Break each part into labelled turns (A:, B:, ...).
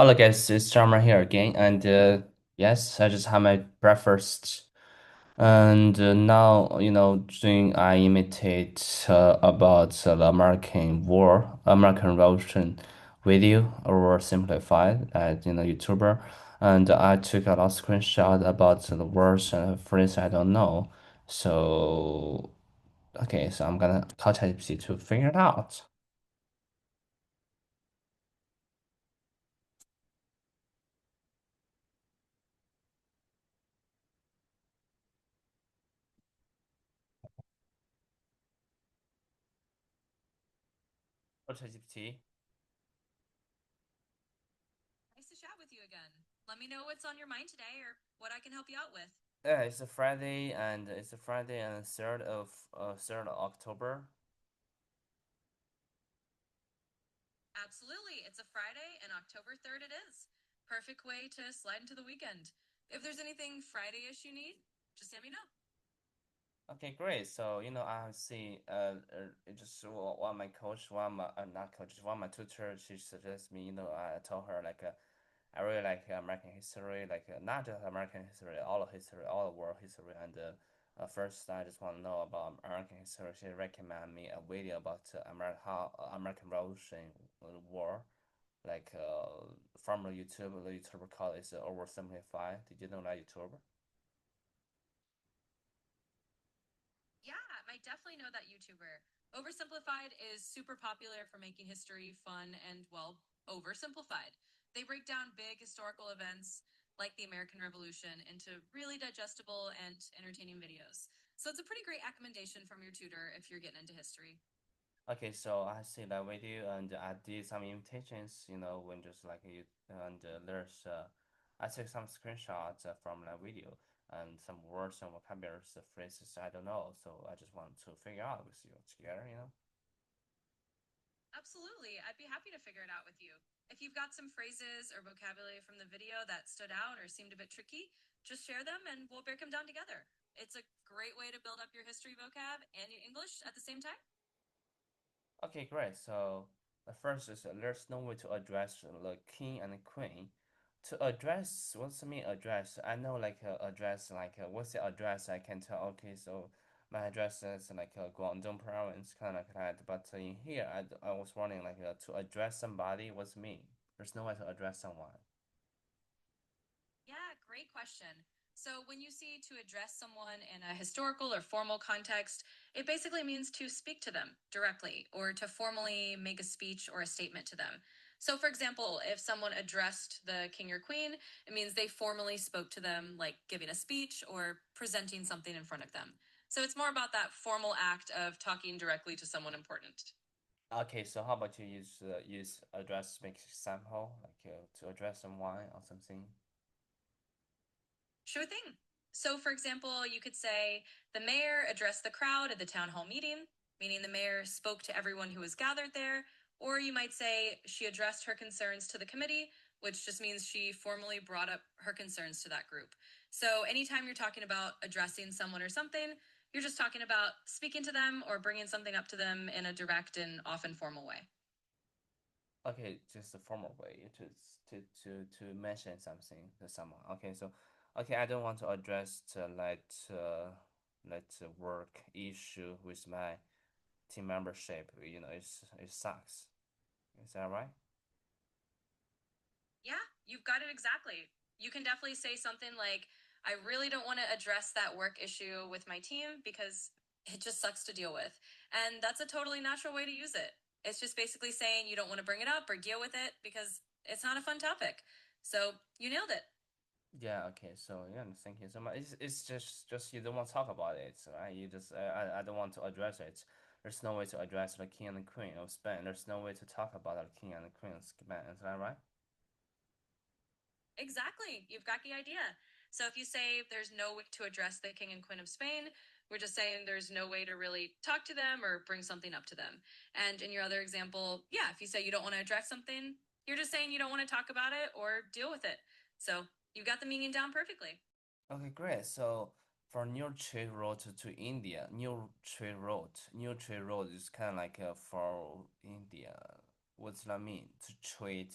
A: Hello guys, it's Summer here again, and yes, I just had my breakfast, and now doing I imitate about the American War, American Revolution video or simplified at YouTuber, and I took a lot of screenshot about the words and phrases I don't know. So okay, so I'm gonna call ChatGPT to figure it out. Oh, ChatGPT.
B: Nice to chat with you again. Let me know what's on your mind today or what I can help you out with.
A: Yeah, it's a Friday and third of October.
B: Absolutely. It's a Friday and October 3rd it is. Perfect way to slide into the weekend. If there's anything Friday-ish you need, just let me know.
A: Okay, great. So I see it just one of my coach, one of my not coach, one of my tutor. She suggests me. I told her like I really like American history, like not just American history, all of history, all of world history. And first, I just want to know about American history. She recommended me a video about how American Revolution War. Like from the YouTuber called is oversimplified. Did you know that YouTuber?
B: Yeah, I might definitely know that YouTuber. Oversimplified is super popular for making history fun and, well, oversimplified. They break down big historical events like the American Revolution into really digestible and entertaining videos. So it's a pretty great recommendation from your tutor if you're getting into history.
A: Okay, so I see that video and I did some imitations. When just like you and I took some screenshots from that video and some words and vocabularies, phrases I don't know. So I just want to figure out with you together.
B: Absolutely. I'd be happy to figure it out with you. If you've got some phrases or vocabulary from the video that stood out or seemed a bit tricky, just share them and we'll break them down together. It's a great way to build up your history vocab and your English at the same time.
A: Okay, great. So the first is there's no way to address the king and the queen. To address, what's the mean address? I know like address, like what's the address? I can tell. Okay, so my address is like Guangdong province, kind of like that. But in here, I was wondering like to address somebody, what's it mean? There's no way to address someone.
B: Yeah, great question. So, when you see to address someone in a historical or formal context, it basically means to speak to them directly or to formally make a speech or a statement to them. So, for example, if someone addressed the king or queen, it means they formally spoke to them, like giving a speech or presenting something in front of them. So, it's more about that formal act of talking directly to someone important.
A: Okay, so how about you use address make example like to address someone or something?
B: Sure thing. So, for example, you could say the mayor addressed the crowd at the town hall meeting, meaning the mayor spoke to everyone who was gathered there. Or you might say she addressed her concerns to the committee, which just means she formally brought up her concerns to that group. So, anytime you're talking about addressing someone or something, you're just talking about speaking to them or bringing something up to them in a direct and often formal way.
A: Okay, just a formal way to mention something to someone. Okay, so okay, I don't want to address work issue with my team membership. It sucks. Is that right?
B: Yeah, you've got it exactly. You can definitely say something like, I really don't want to address that work issue with my team because it just sucks to deal with. And that's a totally natural way to use it. It's just basically saying you don't want to bring it up or deal with it because it's not a fun topic. So you nailed it.
A: Yeah. Okay. So yeah, thank you so much. It's just you don't want to talk about it, right? You just I don't want to address it. There's no way to address the king and the queen of Spain. There's no way to talk about the king and the queen of Spain. Is that right?
B: Exactly. You've got the idea. So if you say there's no way to address the king and queen of Spain, we're just saying there's no way to really talk to them or bring something up to them. And in your other example, yeah, if you say you don't want to address something, you're just saying you don't want to talk about it or deal with it. So you got the meaning down perfectly.
A: Okay, great. So for new trade route to India, new trade road is kind of like for India. What's that mean? To trade.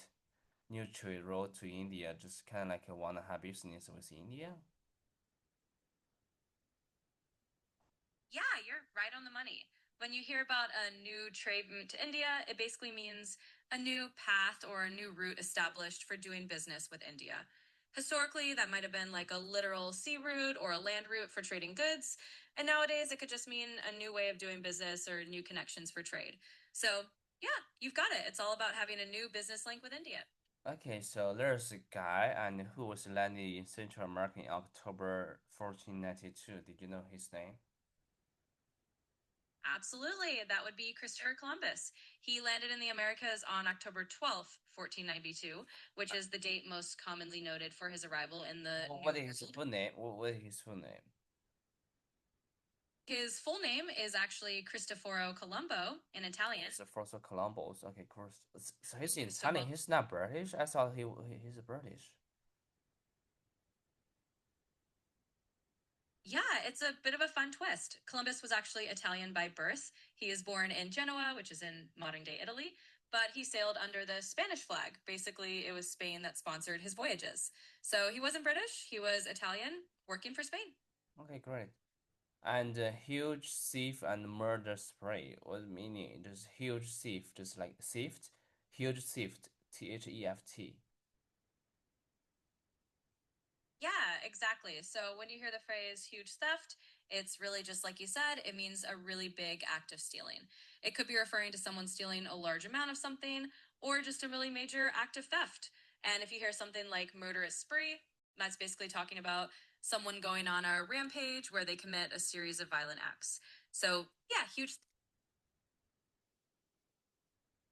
A: new trade route to India, just kind of like want to have business with India.
B: Yeah, you're right on the money. When you hear about a new trade route to India, it basically means a new path or a new route established for doing business with India. Historically, that might have been like a literal sea route or a land route for trading goods. And nowadays, it could just mean a new way of doing business or new connections for trade. So, yeah, you've got it. It's all about having a new business link with India.
A: Okay, so there's a guy and who was landed in Central America in October 1492. Did you know his name?
B: Absolutely. That would be Christopher Columbus. He landed in the Americas on October 12th, 1492, which is the date most commonly noted for his arrival in the New
A: What is his
B: World.
A: full name? What is his full name?
B: His full name is actually Cristoforo Colombo in Italian.
A: It's the first of Columbus. Okay, of course. So he's
B: So
A: Italian.
B: both
A: He's not British. I thought he's British.
B: Yeah, it's a bit of a fun twist. Columbus was actually Italian by birth. He is born in Genoa, which is in modern day Italy, but he sailed under the Spanish flag. Basically, it was Spain that sponsored his voyages. So he wasn't British, he was Italian working for Spain.
A: Okay, great. And huge thief and murder spree. What meaning? Just huge thief, just like thief, huge thief, theft.
B: Yeah, exactly. So when you hear the phrase huge theft, it's really just like you said, it means a really big act of stealing. It could be referring to someone stealing a large amount of something or just a really major act of theft. And if you hear something like murderous spree, that's basically talking about someone going on a rampage where they commit a series of violent acts. So, yeah, huge.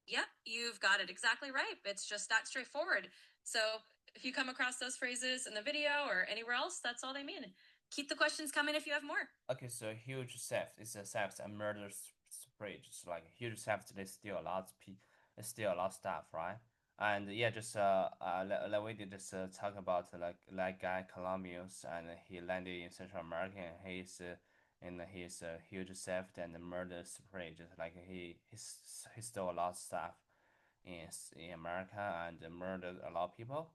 B: Yep, you've got it exactly right. It's just that straightforward. So if you come across those phrases in the video or anywhere else, that's all they mean. Keep the questions coming if you have more.
A: Okay, so huge theft is a theft and murder spree. Just like huge theft, they steal a lot of they steal a lot of stuff, right? And yeah, just like we did just talk about like guy Columbus, and he landed in Central America. And he's a huge theft and murder spree. Just like he stole a lot of stuff in America and murdered a lot of people.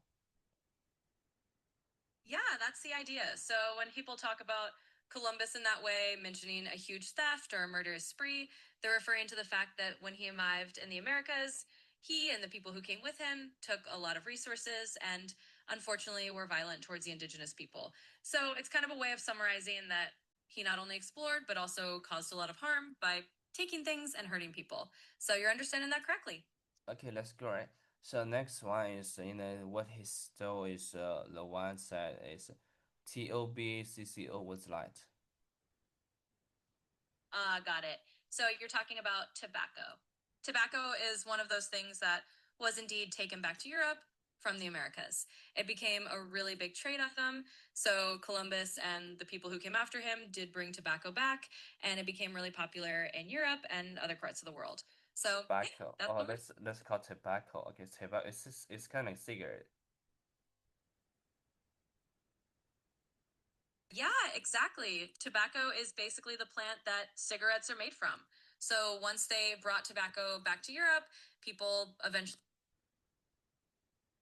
B: Yeah, that's the idea. So when people talk about Columbus in that way, mentioning a huge theft or a murderous spree, they're referring to the fact that when he arrived in the Americas, he and the people who came with him took a lot of resources and unfortunately were violent towards the indigenous people. So it's kind of a way of summarizing that he not only explored, but also caused a lot of harm by taking things and hurting people. So you're understanding that correctly.
A: Okay, that's great. So next one is what he stole is the one that is TOBCCO was light.
B: Got it. So you're talking about tobacco. Tobacco is one of those things that was indeed taken back to Europe from the Americas. It became a really big trade item. So Columbus and the people who came after him did bring tobacco back, and it became really popular in Europe and other parts of the world. So yeah,
A: Tobacco.
B: that's
A: Oh,
B: what we're
A: let's call tobacco. Okay, tobacco. It's kind of like cigarette.
B: Yeah, exactly. Tobacco is basically the plant that cigarettes are made from. So once they brought tobacco back to Europe, people eventually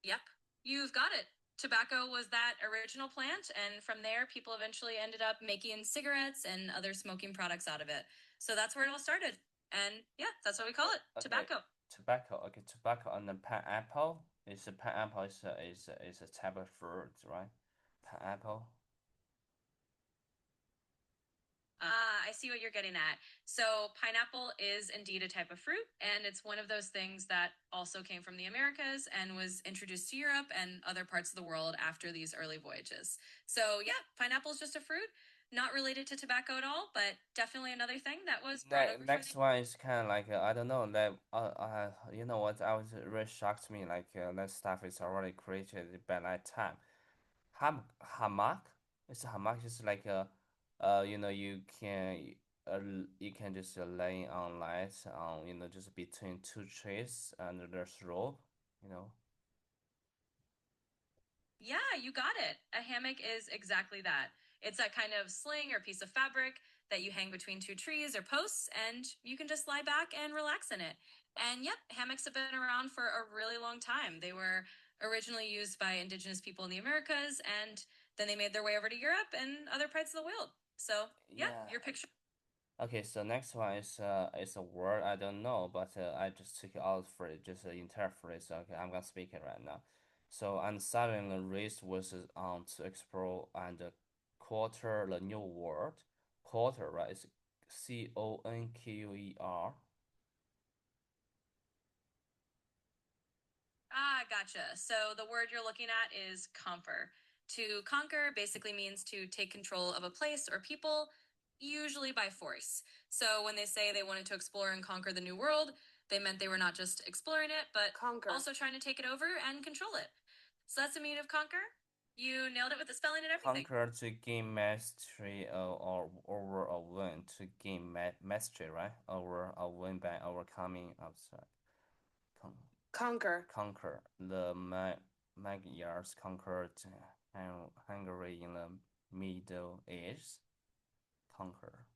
B: Yep, you've got it. Tobacco was that original plant, and from there, people eventually ended up making cigarettes and other smoking products out of it. So that's where it all started. And yeah, that's what we call it
A: Okay,
B: tobacco.
A: tobacco. Okay, tobacco and then pineapple. Is a pineapple is a type of fruit, right? Pineapple.
B: I see what you're getting at. So, pineapple is indeed a type of fruit, and it's one of those things that also came from the Americas and was introduced to Europe and other parts of the world after these early voyages. So, yeah, pineapple is just a fruit, not related to tobacco at all, but definitely another thing that was brought over from the.
A: Next one is kind of like I don't know that you know what I was really shocked me like that stuff is already created by that time. Hamak. It's a hamak. Just like uh, you can just lay on light on just between two trees and there's rope. You know.
B: Yeah, you got it. A hammock is exactly that. It's that kind of sling or piece of fabric that you hang between two trees or posts, and you can just lie back and relax in it. And yep, hammocks have been around for a really long time. They were originally used by indigenous people in the Americas, and then they made their way over to Europe and other parts of the world. So, yeah,
A: Yeah.
B: your picture.
A: Okay, so next one is a word I don't know, but I just took it out for it, just the entire phrase. Okay, I'm gonna speak it right now. So, and suddenly race was on to explore and quarter the new world. Quarter, right? It's Conquer.
B: Ah, gotcha. So the word you're looking at is conquer. To conquer basically means to take control of a place or people, usually by force. So when they say they wanted to explore and conquer the new world, they meant they were not just exploring it, but
C: Conquer.
B: also trying to take it over and control it. So that's the meaning of conquer. You nailed it with the spelling and everything.
A: Conquer to gain mastery or over a win to gain mastery, right? Over a win by overcoming obstacle.
C: Conquer.
A: Conquer. The Magyars conquered Hungary in the Middle Ages. Conquer.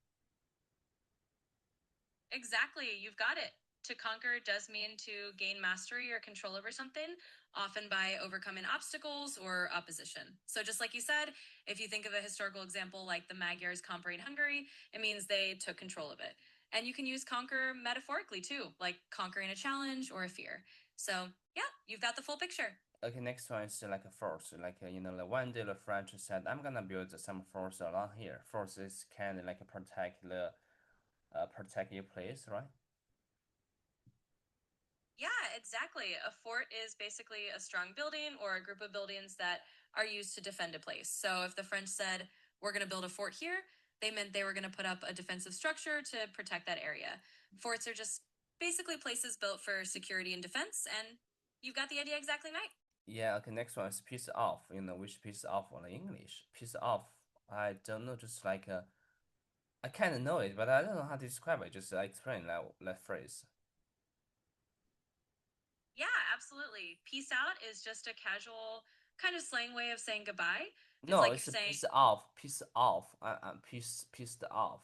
B: Exactly, you've got it. To conquer does mean to gain mastery or control over something, often by overcoming obstacles or opposition. So, just like you said, if you think of a historical example like the Magyars conquering Hungary, it means they took control of it. And you can use conquer metaphorically too, like conquering a challenge or a fear. So, yeah, you've got the full picture.
A: Okay, next one is like a force. Like, like one day the French said, I'm gonna build some force along here. Force is kind of like protect your place, right?
B: Yeah, exactly. A fort is basically a strong building or a group of buildings that are used to defend a place. So if the French said, we're going to build a fort here, they meant they were going to put up a defensive structure to protect that area. Forts are just basically places built for security and defense, and you've got the idea exactly right.
A: Yeah, okay, next one is piece off. Which piece off in English? Piece off. I don't know, just like I kind of know it, but I don't know how to describe it. Just explain that phrase.
B: Yeah, absolutely. Peace out is just a casual kind of slang way of saying goodbye. It's
A: No,
B: like you're
A: it's a
B: saying,
A: piece off. Piece off. Pieced off.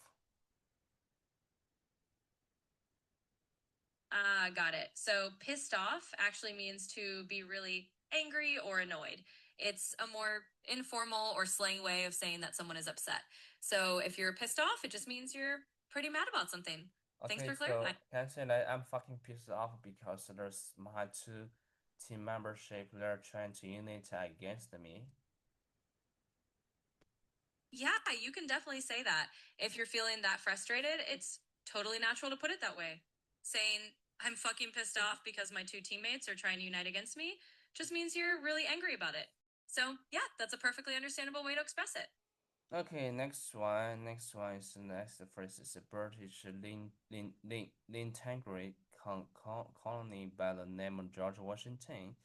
B: Got it. So pissed off actually means to be really angry or annoyed. It's a more informal or slang way of saying that someone is upset. So if you're pissed off, it just means you're pretty mad about something. Thanks
A: Okay,
B: for
A: so
B: clarifying.
A: can I say that I'm fucking pissed off because there's my two team membership they're trying to unite against me.
B: Yeah, you can definitely say that. If you're feeling that frustrated, it's totally natural to put it that way. Saying, I'm fucking pissed off because my two teammates are trying to unite against me just means you're really angry about it. So, yeah, that's a perfectly understandable way to express it.
A: Okay, next one. Next phrase is a British Lintangrate colony by the name of George Washington.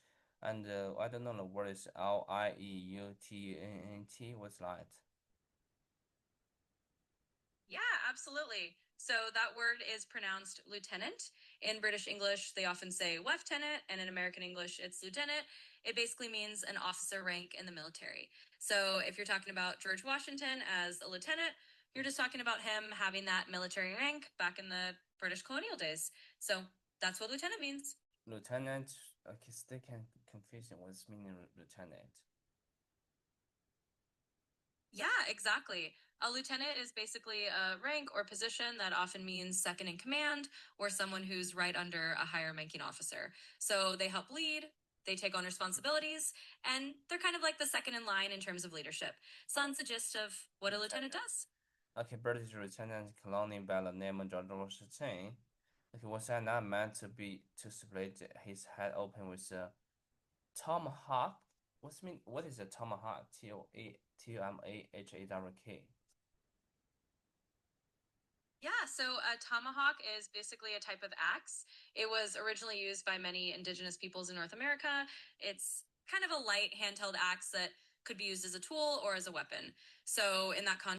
A: And I don't know the word is Lieutnant. What's that?
B: Yeah, absolutely. So that word is pronounced lieutenant. In British English, they often say lieutenant, and in American English, it's lieutenant. It basically means an officer rank in the military. So if you're talking about George Washington as a lieutenant, you're just talking about him having that military rank back in the British colonial days. So that's what lieutenant means.
A: Lieutenant. Okay, still can confusing what's meaning lieutenant.
B: Yeah, exactly. A lieutenant is basically a rank or position that often means second in command or someone who's right under a higher ranking officer. So they help lead, they take on responsibilities, and they're kind of like the second in line in terms of leadership. So that's the gist of what a lieutenant does.
A: Okay, British Lieutenant colonel by the name of George Washington. Okay, was that not meant to split his head open with a tomahawk? What is a tomahawk? Tomahawk.
B: Yeah, so a tomahawk is basically a type of axe. It was originally used by many indigenous peoples in North America. It's kind of a light handheld axe that could be used as a tool or as a weapon. So, in that context,